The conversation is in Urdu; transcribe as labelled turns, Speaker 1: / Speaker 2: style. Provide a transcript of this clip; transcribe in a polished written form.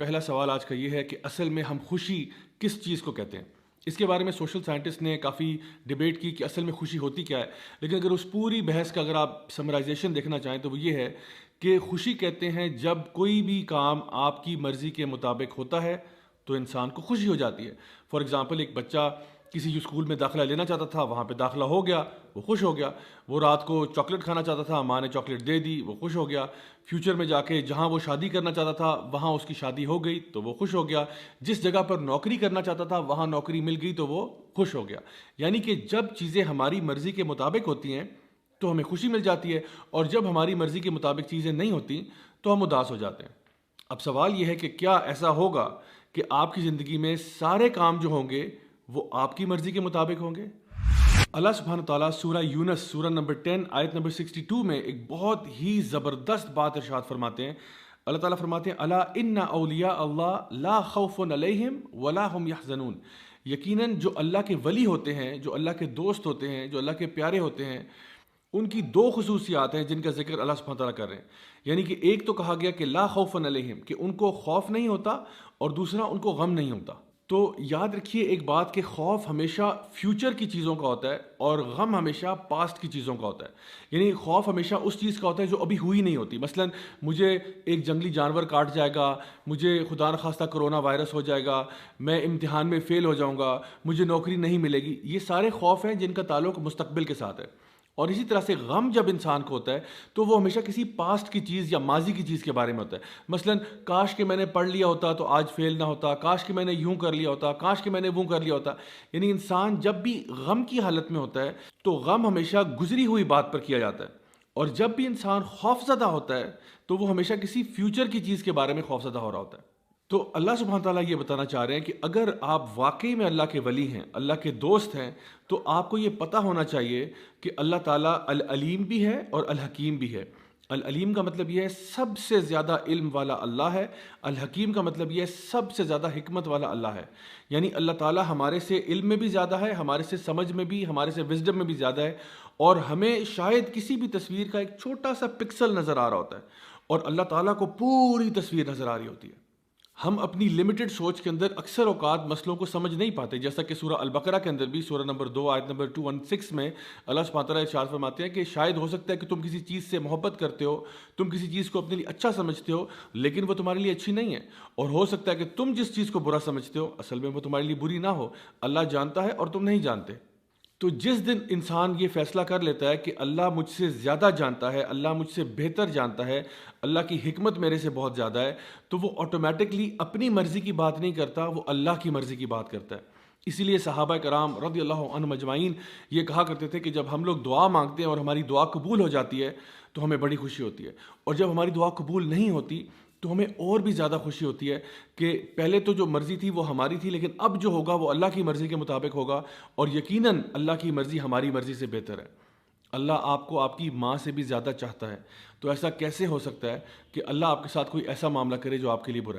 Speaker 1: پہلا سوال آج کا یہ ہے کہ اصل میں ہم خوشی کس چیز کو کہتے ہیں؟ اس کے بارے میں سوشل سائنٹسٹ نے کافی ڈیبیٹ کی کہ اصل میں خوشی ہوتی کیا ہے، لیکن اگر اس پوری بحث کا اگر آپ سمرائزیشن دیکھنا چاہیں تو وہ یہ ہے کہ خوشی کہتے ہیں جب کوئی بھی کام آپ کی مرضی کے مطابق ہوتا ہے تو انسان کو خوشی ہو جاتی ہے۔ فار ایگزامپل، ایک بچہ کسی جو اسکول میں داخلہ لینا چاہتا تھا وہاں پہ داخلہ ہو گیا، وہ خوش ہو گیا۔ وہ رات کو چاکلیٹ کھانا چاہتا تھا، ماں نے چاکلیٹ دے دی، وہ خوش ہو گیا۔ فیوچر میں جا کے جہاں وہ شادی کرنا چاہتا تھا وہاں اس کی شادی ہو گئی تو وہ خوش ہو گیا۔ جس جگہ پر نوکری کرنا چاہتا تھا وہاں نوکری مل گئی تو وہ خوش ہو گیا۔ یعنی کہ جب چیزیں ہماری مرضی کے مطابق ہوتی ہیں تو ہمیں خوشی مل جاتی ہے، اور جب ہماری مرضی کے مطابق چیزیں نہیں ہوتی تو ہم اداس ہو جاتے ہیں۔ اب سوال یہ ہے کہ کیا ایسا ہوگا کہ آپ کی زندگی میں سارے کام جو ہوں گے وہ آپ کی مرضی کے مطابق ہوں گے؟ اللہ سبحانہ تعالیٰ سورہ یونس سورہ نمبر 10 آیت نمبر 62 میں ایک بہت ہی زبردست بات ارشاد فرماتے ہیں۔ اللہ تعالیٰ فرماتے ہیں الا ان اولیاء اللہ لا خوف علیہم ولا هم یحزنون، یقیناً جو اللہ کے ولی ہوتے ہیں، جو اللہ کے دوست ہوتے ہیں، جو اللہ کے پیارے ہوتے ہیں، ان کی دو خصوصیات ہیں جن کا ذکر اللہ سبحانہ تعالیٰ کر رہے ہیں۔ یعنی کہ ایک تو کہا گیا کہ لا خوف علیہم، کہ ان کو خوف نہیں ہوتا، اور دوسرا ان کو غم نہیں ہوتا۔ تو یاد رکھیے ایک بات کہ خوف ہمیشہ فیوچر کی چیزوں کا ہوتا ہے اور غم ہمیشہ پاسٹ کی چیزوں کا ہوتا ہے۔ یعنی خوف ہمیشہ اس چیز کا ہوتا ہے جو ابھی ہوئی نہیں ہوتی۔ مثلا مجھے ایک جنگلی جانور کاٹ جائے گا، مجھے خدا نخواستہ کرونا وائرس ہو جائے گا، میں امتحان میں فیل ہو جاؤں گا، مجھے نوکری نہیں ملے گی، یہ سارے خوف ہیں جن کا تعلق مستقبل کے ساتھ ہے۔ اور اسی طرح سے غم جب انسان کو ہوتا ہے تو وہ ہمیشہ کسی پاسٹ کی چیز یا ماضی کی چیز کے بارے میں ہوتا ہے۔ مثلا کاش کہ میں نے پڑھ لیا ہوتا تو آج فیل نہ ہوتا، کاش کہ میں نے یوں کر لیا ہوتا، کاش کہ میں نے وہ کر لیا ہوتا۔ یعنی انسان جب بھی غم کی حالت میں ہوتا ہے تو غم ہمیشہ گزری ہوئی بات پر کیا جاتا ہے، اور جب بھی انسان خوف زدہ ہوتا ہے تو وہ ہمیشہ کسی فیوچر کی چیز کے بارے میں خوف زدہ ہو رہا ہوتا ہے۔ تو اللہ سبحانہ تعالیٰ یہ بتانا چاہ رہے ہیں کہ اگر آپ واقعی میں اللہ کے ولی ہیں، اللہ کے دوست ہیں، تو آپ کو یہ پتہ ہونا چاہیے کہ اللہ تعالیٰ العلیم بھی ہے اور الحکیم بھی ہے۔ العلیم کا مطلب یہ ہے سب سے زیادہ علم والا اللہ ہے، الحکیم کا مطلب یہ ہے سب سے زیادہ حکمت والا اللہ ہے۔ یعنی اللہ تعالیٰ ہمارے سے علم میں بھی زیادہ ہے، ہمارے سے سمجھ میں بھی، ہمارے سے وزڈم میں بھی زیادہ ہے، اور ہمیں شاید کسی بھی تصویر کا ایک چھوٹا سا پکسل نظر آ رہا ہوتا ہے، اور اللہ تعالیٰ کو پوری تصویر نظر آ رہی ہوتی ہے۔ ہم اپنی لمیٹڈ سوچ کے اندر اکثر اوقات مسئلوں کو سمجھ نہیں پاتے، جیسا کہ سورہ البقرہ کے اندر بھی سورہ نمبر 2 آیت نمبر 216 میں اللہ سبحانہ تعالیٰ ارشاد فرماتے ہیں کہ شاید ہو سکتا ہے کہ تم کسی چیز سے محبت کرتے ہو، تم کسی چیز کو اپنے لیے اچھا سمجھتے ہو، لیکن وہ تمہارے لیے اچھی نہیں ہے، اور ہو سکتا ہے کہ تم جس چیز کو برا سمجھتے ہو اصل میں وہ تمہارے لیے بری نہ ہو۔ اللہ جانتا ہے اور تم نہیں جانتے۔ تو جس دن انسان یہ فیصلہ کر لیتا ہے کہ اللہ مجھ سے زیادہ جانتا ہے، اللہ مجھ سے بہتر جانتا ہے، اللہ کی حکمت میرے سے بہت زیادہ ہے، تو وہ آٹومیٹکلی اپنی مرضی کی بات نہیں کرتا، وہ اللہ کی مرضی کی بات کرتا ہے۔ اسی لیے صحابہ کرام رضی اللہ عنہم اجمعین یہ کہا کرتے تھے کہ جب ہم لوگ دعا مانگتے ہیں اور ہماری دعا قبول ہو جاتی ہے تو ہمیں بڑی خوشی ہوتی ہے، اور جب ہماری دعا قبول نہیں ہوتی تو ہمیں اور بھی زیادہ خوشی ہوتی ہے کہ پہلے تو جو مرضی تھی وہ ہماری تھی، لیکن اب جو ہوگا وہ اللہ کی مرضی کے مطابق ہوگا، اور یقیناً اللہ کی مرضی ہماری مرضی سے بہتر ہے۔ اللہ آپ کو آپ کی ماں سے بھی زیادہ چاہتا ہے، تو ایسا کیسے ہو سکتا ہے کہ اللہ آپ کے ساتھ کوئی ایسا معاملہ کرے جو آپ کے لیے برا ہے؟